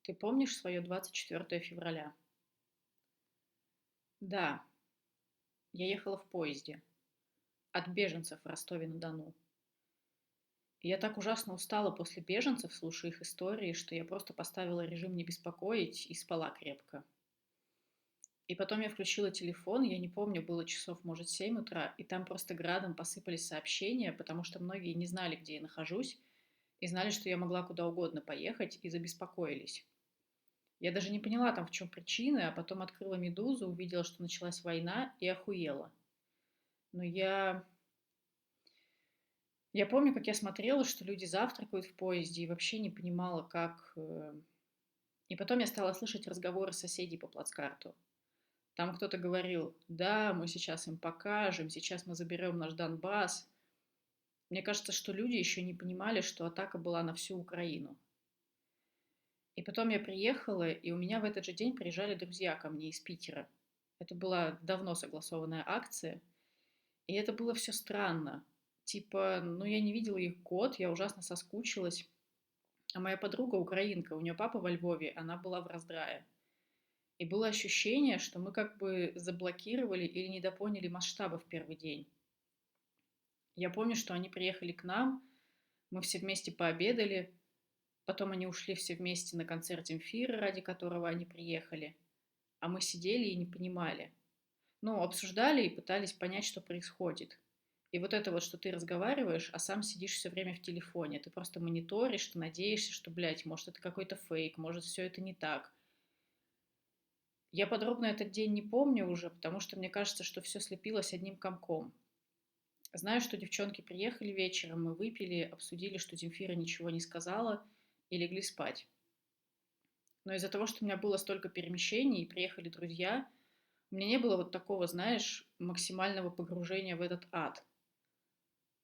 Ты помнишь свое 24 февраля? Да, я ехала в поезде от беженцев в Ростове-на-Дону. И я так ужасно устала после беженцев, слушая их истории, что я просто поставила режим не беспокоить и спала крепко. И потом я включила телефон, я не помню, было часов, может, 7 утра, и там просто градом посыпались сообщения, потому что многие не знали, где я нахожусь, и знали, что я могла куда угодно поехать, и забеспокоились. Я даже не поняла там, в чем причины, а потом открыла «Медузу», увидела, что началась война, и охуела. Но я помню, как я смотрела, что люди завтракают в поезде, и вообще не понимала, как. И потом я стала слышать разговоры соседей по плацкарту. Там кто-то говорил: да, мы сейчас им покажем, сейчас мы заберем наш Донбасс. Мне кажется, что люди еще не понимали, что атака была на всю Украину. И потом я приехала, и у меня в этот же день приезжали друзья ко мне из Питера. Это была давно согласованная акция, и это было все странно. Типа, ну я не видела их год, я ужасно соскучилась. А моя подруга украинка, у нее папа во Львове, она была в раздрае. И было ощущение, что мы как бы заблокировали или недопоняли масштаба в первый день. Я помню, что они приехали к нам, мы все вместе пообедали, потом они ушли все вместе на концерт Земфиры, ради которого они приехали, а мы сидели и не понимали. Ну, обсуждали и пытались понять, что происходит. И вот это вот, что ты разговариваешь, а сам сидишь все время в телефоне. Ты просто мониторишь, ты надеешься, что, блядь, может, это какой-то фейк, может, все это не так. Я подробно этот день не помню уже, потому что мне кажется, что все слепилось одним комком. Знаю, что девчонки приехали вечером, мы выпили, обсудили, что Земфира ничего не сказала, и легли спать. Но из-за того, что у меня было столько перемещений и приехали друзья, у меня не было вот такого, знаешь, максимального погружения в этот ад.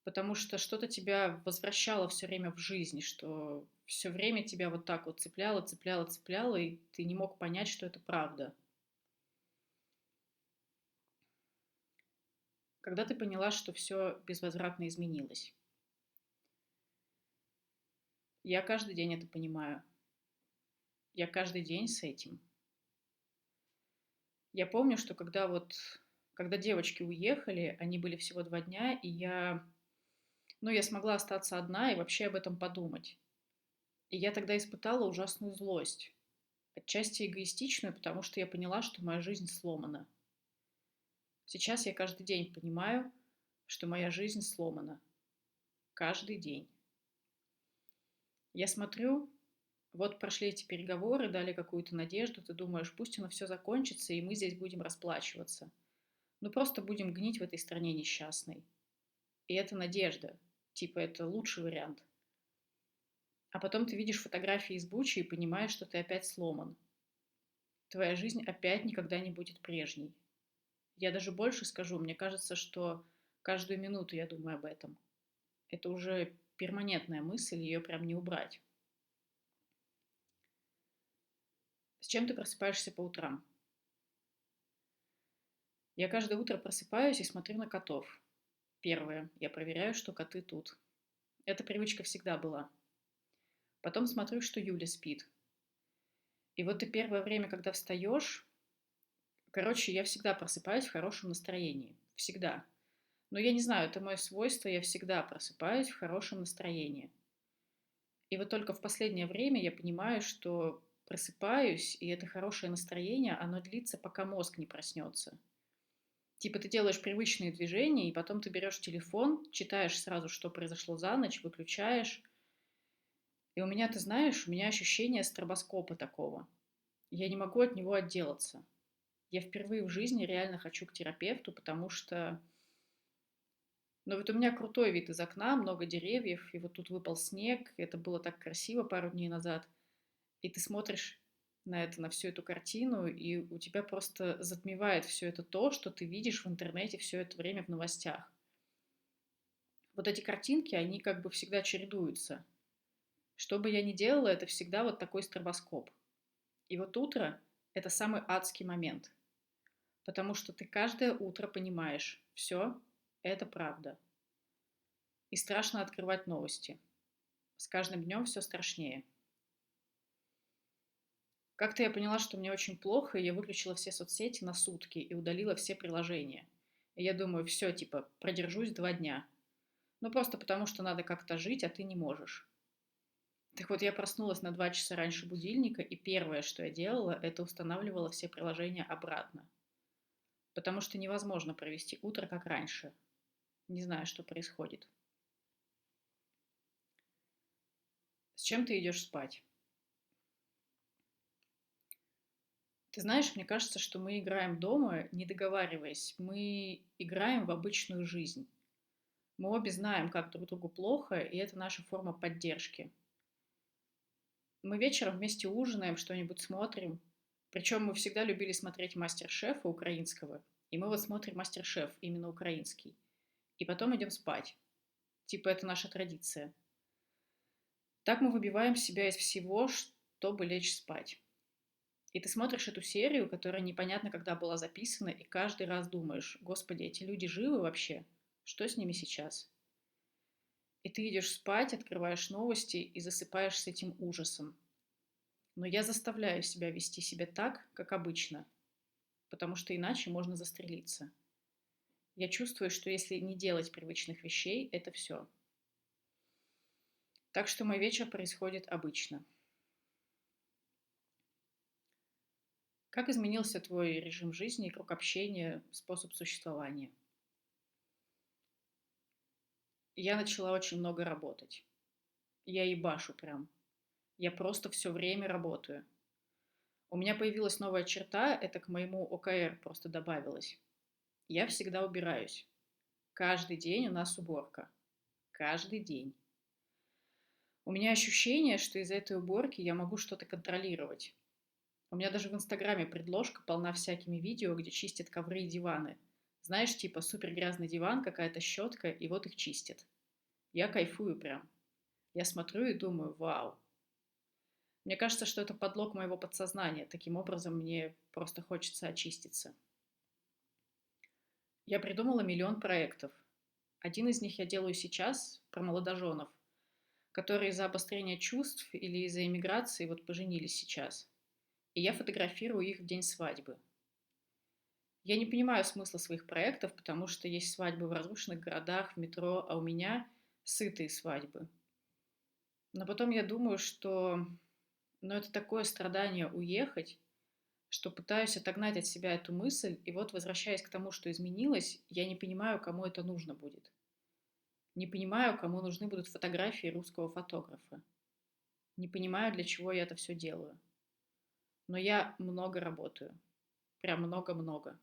Потому что что-то тебя возвращало все время в жизнь, что все время тебя вот так вот цепляло, цепляло, цепляло, и ты не мог понять, что это правда. Когда ты поняла, что все безвозвратно изменилось. Я каждый день это понимаю. Я каждый день с этим. Я помню, что когда девочки уехали, они были всего 2 дня, и я смогла остаться одна и вообще об этом подумать. И я тогда испытала ужасную злость. Отчасти эгоистичную, потому что я поняла, что моя жизнь сломана. Сейчас я каждый день понимаю, что моя жизнь сломана. Каждый день. Я смотрю, вот прошли эти переговоры, дали какую-то надежду, ты думаешь, пусть оно все закончится, и мы здесь будем расплачиваться. Ну просто будем гнить в этой стране несчастной. И это надежда. Типа это лучший вариант. А потом ты видишь фотографии из Бучи и понимаешь, что ты опять сломан. Твоя жизнь опять никогда не будет прежней. Я даже больше скажу, мне кажется, что каждую минуту я думаю об этом. Это уже перманентная мысль, ее прям не убрать. С чем ты просыпаешься по утрам? Я каждое утро просыпаюсь и смотрю на котов. Первое. Я проверяю, что коты тут. Эта привычка всегда была. Потом смотрю, что Юля спит. И вот ты первое время, когда встаешь, короче, я всегда просыпаюсь в хорошем настроении. Всегда. Но я не знаю, это мое свойство, я всегда просыпаюсь в хорошем настроении. И вот только в последнее время я понимаю, что просыпаюсь, и это хорошее настроение, оно длится, пока мозг не проснется. Типа ты делаешь привычные движения, и потом ты берешь телефон, читаешь сразу, что произошло за ночь, выключаешь. И у меня, ты знаешь, у меня ощущение стробоскопа такого. Я не могу от него отделаться. Я впервые в жизни реально хочу к терапевту, потому что... Ну вот у меня крутой вид из окна, много деревьев, и вот тут выпал снег, это было так красиво пару дней назад. И ты смотришь на это, на всю эту картину, и у тебя просто затмевает все это то, что ты видишь в интернете все это время в новостях. Вот эти картинки, они как бы всегда чередуются. Что бы я ни делала, это всегда вот такой стробоскоп. И вот утро– это самый адский момент, потому что ты каждое утро понимаешь, все, это правда. И страшно открывать новости. С каждым днем все страшнее. Как-то я поняла, что мне очень плохо, и я выключила все соцсети на сутки и удалила все приложения. И я думаю, все, типа, продержусь 2 дня. Ну, просто потому, что надо как-то жить, а ты не можешь. Так вот, я проснулась на 2 часа раньше будильника, и первое, что я делала, это устанавливала все приложения обратно. Потому что невозможно провести утро как раньше. Не знаю, что происходит. С чем ты идешь спать? Ты знаешь, мне кажется, что мы играем дома, не договариваясь. Мы играем в обычную жизнь. Мы обе знаем, как друг другу плохо, и это наша форма поддержки. Мы вечером вместе ужинаем, что-нибудь смотрим. Причем мы всегда любили смотреть мастер-шефа украинского. И мы вот смотрим мастер-шеф, именно украинский. И потом идем спать. Типа это наша традиция. Так мы выбиваем себя из всего, чтобы лечь спать. И ты смотришь эту серию, которая непонятно когда была записана, и каждый раз думаешь, господи, эти люди живы вообще? Что с ними сейчас? И ты идешь спать, открываешь новости и засыпаешь с этим ужасом. Но я заставляю себя вести себя так, как обычно, потому что иначе можно застрелиться. Я чувствую, что если не делать привычных вещей, это все. Так что мой вечер происходит обычно. Как изменился твой режим жизни, круг общения, способ существования? Я начала очень много работать. Я ебашу прям. Я просто все время работаю. У меня появилась новая черта, это к моему ОКР просто добавилось. Я всегда убираюсь. Каждый день у нас уборка. Каждый день. У меня ощущение, что из-за этой уборки я могу что-то контролировать. У меня даже в Инстаграме предложка полна всякими видео, где чистят ковры и диваны. Знаешь, типа супер грязный диван, какая-то щетка, и вот их чистят. Я кайфую прям. Я смотрю и думаю, вау. Мне кажется, что это подлог моего подсознания. Таким образом, мне просто хочется очиститься. Я придумала миллион проектов. Один из них я делаю сейчас про молодоженов, которые из-за обострения чувств или из-за эмиграции вот поженились сейчас. И я фотографирую их в день свадьбы. Я не понимаю смысла своих проектов, потому что есть свадьбы в разрушенных городах, в метро, а у меня сытые свадьбы. Но потом я думаю, что это такое страдание уехать, что пытаюсь отогнать от себя эту мысль, и вот, возвращаясь к тому, что изменилось, я не понимаю, кому это нужно будет. Не понимаю, кому нужны будут фотографии русского фотографа. Не понимаю, для чего я это все делаю. Но я много работаю. Прям много-много.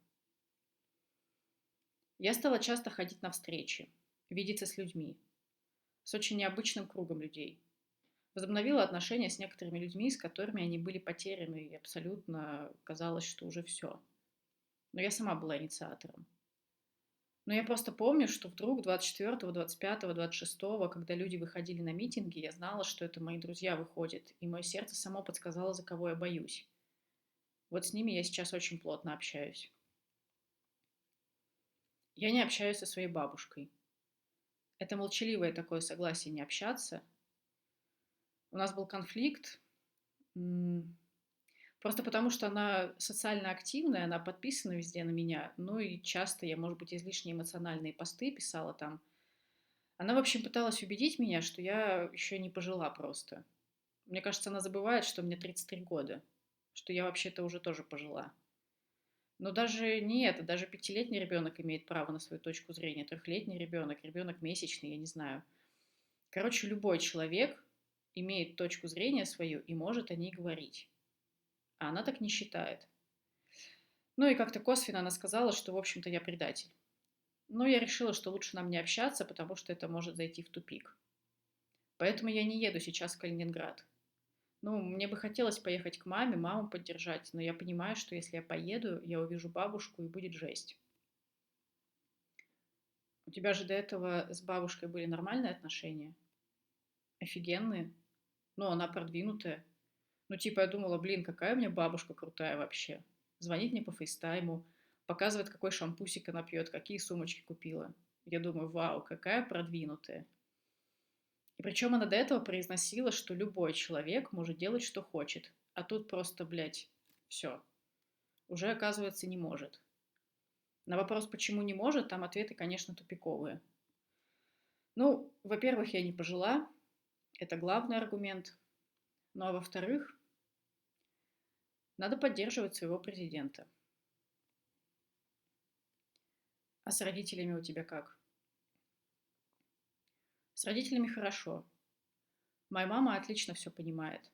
Я стала часто ходить на встречи, видеться с людьми, с очень необычным кругом людей. Возобновила отношения с некоторыми людьми, с которыми они были потеряны, и абсолютно казалось, что уже все. Но я сама была инициатором. Но я просто помню, что вдруг 24, 25, 26, когда люди выходили на митинги, я знала, что это мои друзья выходят, и мое сердце само подсказало, за кого я боюсь. Вот с ними я сейчас очень плотно общаюсь. Я не общаюсь со своей бабушкой. Это молчаливое такое согласие не общаться. У нас был конфликт, просто потому что она социально активная, она подписана везде на меня, ну и часто я, может быть, излишне эмоциональные посты писала там. Она, в общем, пыталась убедить меня, что я еще не пожила просто. Мне кажется, она забывает, что мне 33 года, что я вообще-то уже тоже пожила. Но даже не это, даже 5-летний ребенок имеет право на свою точку зрения, 3-летний ребенок, ребенок месячный, я не знаю. Короче, любой человек имеет точку зрения свою и может о ней говорить. А она так не считает. Ну и как-то косвенно она сказала, что, в общем-то, я предатель. Но я решила, что лучше нам не общаться, потому что это может зайти в тупик. Поэтому я не еду сейчас в Калининград. Ну, мне бы хотелось поехать к маме, маму поддержать, но я понимаю, что если я поеду, я увижу бабушку и будет жесть. У тебя же до этого с бабушкой были нормальные отношения? Офигенные? Ну, она продвинутая. Ну, типа, я думала, блин, какая у меня бабушка крутая вообще. Звонит мне по фейстайму, показывает, какой шампусик она пьет, какие сумочки купила. Я думаю, вау, какая продвинутая. И причем она до этого произносила, что любой человек может делать, что хочет. А тут просто, блядь, все. Уже, оказывается, не может. На вопрос, почему не может, там ответы, конечно, тупиковые. Ну, во-первых, я не пожила. Это главный аргумент. Ну, а во-вторых, надо поддерживать своего президента. А с родителями у тебя как? С родителями хорошо. Моя мама отлично все понимает.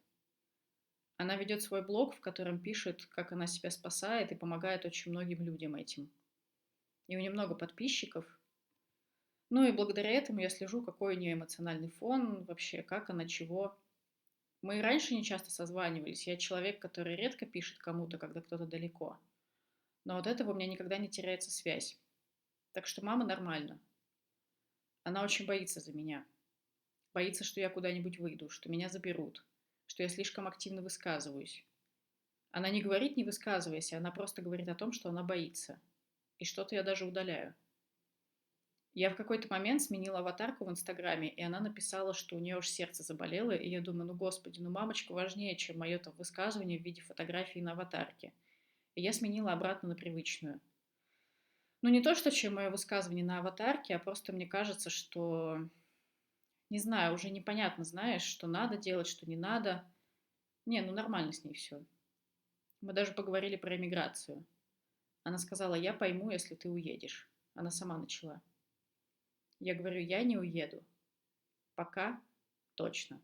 Она ведет свой блог, в котором пишет, как она себя спасает и помогает очень многим людям этим. И у нее много подписчиков. Ну и благодаря этому я слежу, какой у нее эмоциональный фон, вообще, как она, чего. Мы и раньше не часто созванивались. Я человек, который редко пишет кому-то, когда кто-то далеко. Но от этого у меня никогда не теряется связь. Так что мама нормально. Она очень боится за меня. Боится, что я куда-нибудь выйду, что меня заберут, что я слишком активно высказываюсь. Она не говорит «не высказывайся», она просто говорит о том, что она боится. И что-то я даже удаляю. Я в какой-то момент сменила аватарку в Инстаграме, и она написала, что у нее уж сердце заболело, и я думаю, ну господи, ну мамочка важнее, чем мое там высказывание в виде фотографии на аватарке. И я сменила обратно на привычную. Ну не то, что чем мое высказывание на аватарке, а просто мне кажется, что, не знаю, уже непонятно, знаешь, что надо делать, что не надо. Не, ну нормально с ней все. Мы даже поговорили про эмиграцию. Она сказала, я пойму, если ты уедешь. Она сама начала. Я говорю, я не уеду. Пока точно.